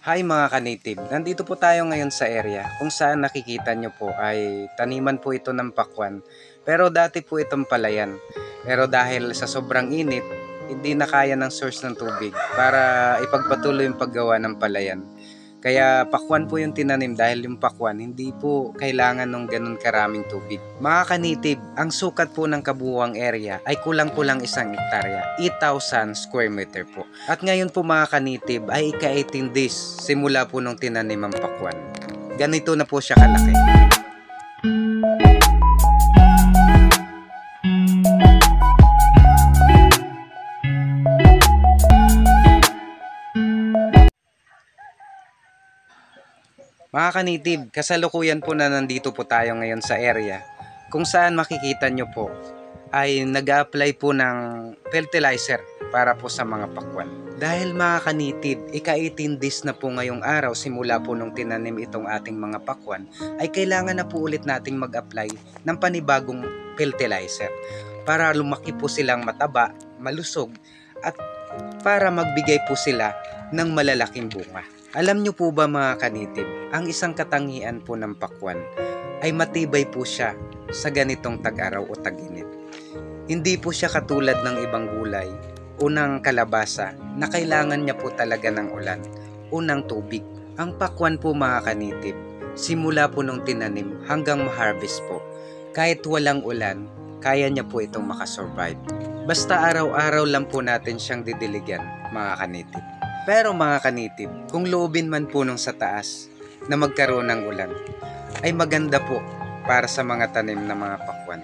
Hi mga ka-native, nandito po tayo ngayon sa area kung saan nakikita nyo po ay taniman po ito ng pakwan. Pero dati po itong palayan. Pero dahil sa sobrang init, hindi na kaya ng source ng tubig para ipagpatuloy yung paggawa ng palayan. Kaya pakwan po yung tinanim dahil yung pakwan hindi po kailangan ng ganun karaming tubig. Mga ka-native, ang sukat po ng kabuuang area ay kulang-kulang 1 hektarya, 8,000 square meter po. At ngayon po mga ka-native ay ika-18 days simula po nung tinanim ang pakwan. Ganito na po siya kalaki. Mga ka-native, kasalukuyan po na nandito po tayo ngayon sa area kung saan makikita nyo po ay nag-a-apply po ng fertilizer para po sa mga pakwan. Dahil mga ka-native, ika-18 days na po ngayong araw simula po nung tinanim itong ating mga pakwan, ay kailangan na po ulit nating mag-apply ng panibagong fertilizer para lumaki po silang mataba, malusog at para magbigay po sila ng malalaking bunga. Alam nyo po ba mga ka-native, ang isang katangian po ng pakwan ay matibay po siya sa ganitong tag-araw o tag-init. Hindi po siya katulad ng ibang gulay o ng kalabasa na kailangan niya po talaga ng ulan o ng tubig. Ang pakwan po mga ka-native, simula po nung tinanim hanggang ma-harvest po, kahit walang ulan, kaya niya po itong makasurvive. Basta araw-araw lang po natin siyang didiligan mga ka-native. Pero mga ka-native, kung loobin man po nung sa taas na magkaroon ng ulan, ay maganda po para sa mga tanim na mga pakwan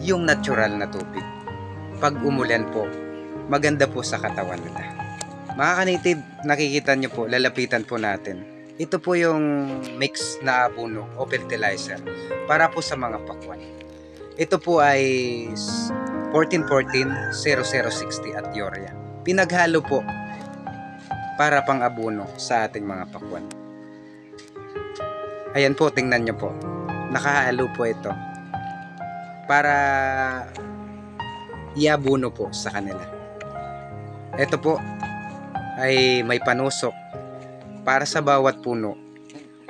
yung natural na tubig. Pag umulan po, maganda po sa katawan nila. Mga ka-native, nakikita nyo po, lalapitan po natin. Ito po yung mix na abono o fertilizer para po sa mga pakwan. Ito po ay 1414, 0060 at urea. Pinaghalo po para pang abono sa ating mga pakwan. Ayan po, tingnan nyo po. Nakahalo po ito para iabono po sa kanila. Ito po ay may panusok para sa bawat puno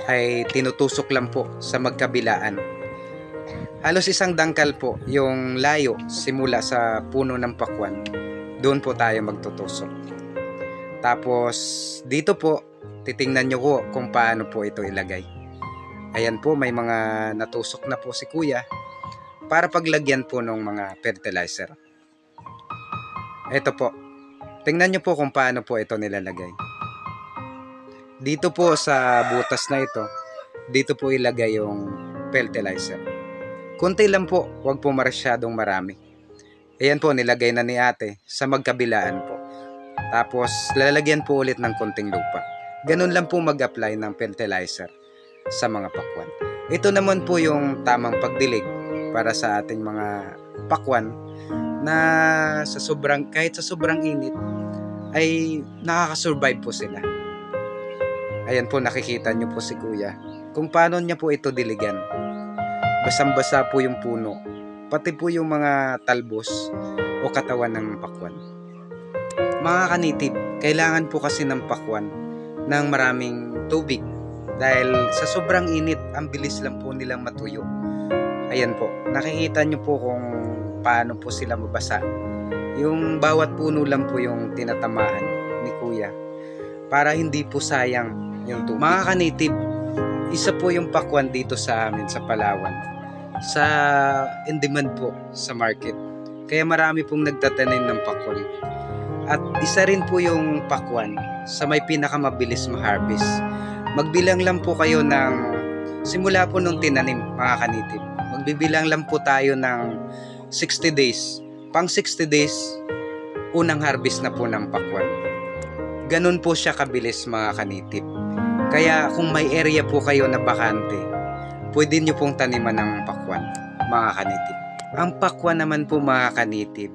ay tinutusok lang po sa magkabilaan. Halos 1 dangkal po yung layo simula sa puno ng pakwan. Doon po tayo magtutusok. Tapos dito po titingnan nyo po kung paano po ito ilagay. Ayan po, may mga natusok na po si kuya para paglagyan po ng mga fertilizer. Ito po, tingnan nyo po kung paano po ito nilalagay. Dito po sa butas na ito, dito po ilagay yung fertilizer. Kunti lang po, wag po masyadong marami. Ayan po, nilagay na ni ate sa magkabilaan po. Tapos lalagyan po ulit ng konting lupa. Ganun lang po mag-apply ng fertilizer sa mga pakwan. Ito naman po yung tamang pagdilig para sa ating mga pakwan na kahit sa sobrang init ay nakakasurvive po sila. Ayan po, nakikita nyo po si kuya kung paano niya po ito diligan. Basang-basa po yung puno, pati po yung mga talbos o katawan ng pakwan. Mga ka-native, kailangan po kasi ng pakwan ng maraming tubig dahil sa sobrang init, ang bilis lang po nilang matuyo. Ayan po, nakikita nyo po kung paano po sila mabasa. Yung bawat puno lang po yung tinatamaan ni kuya para hindi po sayang yung tubig. Mga ka-native, isa po yung pakwan dito sa amin sa Palawan. Sa in demand po sa market. Kaya marami pong nagtatanim ng pakwan. At isa rin po yung pakwan sa may pinakamabilis ma-harvest. Magbilang lang po kayo ng simula po nung tinanim mga ka-native. Magbibilang lang po tayo ng 60 days. Pang 60 days, unang harvest na po ng pakwan. Ganun po siya kabilis mga ka-native. Kaya kung may area po kayo na bakante, pwede nyo pong taniman ng pakwan mga ka-native. Ang pakwan naman po mga ka-native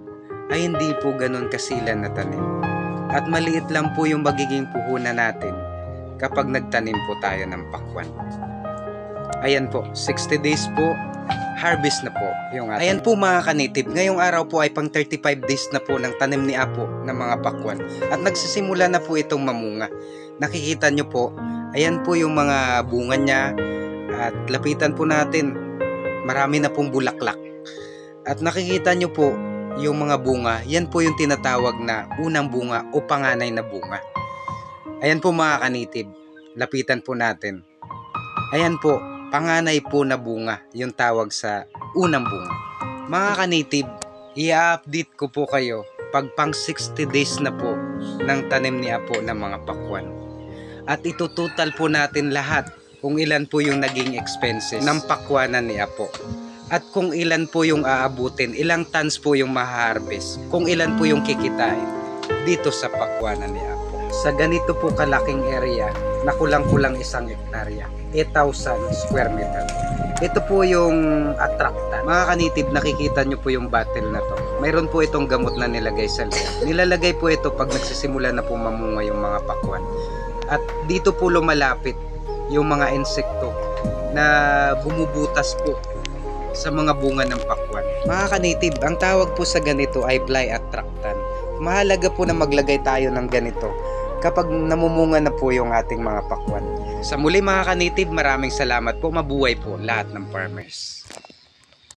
ay hindi po ganun kasilan na tanim. At maliit lang po yung magiging puhunan natin kapag nagtanim po tayo ng pakwan. Ayan po, 60 days po, harvest na po yung atin. Ayan po mga kanitib, ngayong araw po ay pang 35 days na po ng tanim ni Apo ng mga pakwan. At nagsisimula na po itong mamunga. Nakikita nyo po, ayan po yung mga bunga niya. At lapitan po natin, marami na pong bulaklak. At nakikita nyo po yung mga bunga, yan po yung tinatawag na unang bunga o panganay na bunga. Ayan po mga kanitib, lapitan po natin. Ayan po, panganay po na bunga, yung tawag sa unang bunga. Mga kanitib, i-update ko po kayo pag pang 60 days na po ng tanim ni Apo ng mga pakwan. At itutotal po natin lahat kung ilan po yung naging expenses ng pakwanan ni Apo. At kung ilan po yung aabutin, ilang tons po yung ma-harvest, kung ilan po yung kikitain dito sa pakwanan ni Apo. Sa ganito po kalaking area na kulang-kulang 1 hektarya, 8,000 square meter. Ito po yung attractant. Mga kanitib, nakikita nyo po yung bottle na to. Mayroon po itong gamot na nilagay sa loob. Nilalagay po ito pag nagsisimula na po mamunga yung mga pakwan. At dito po lumalapit yung mga insekto na bumubutas po sa mga bunga ng pakwan. Mga kanitib, ang tawag po sa ganito ay fly attractant. Mahalaga po na maglagay tayo ng ganito kapag namumunga na po yung ating mga pakwan. Sa muli mga kanitib, maraming salamat po. Mabuhay po lahat ng farmers.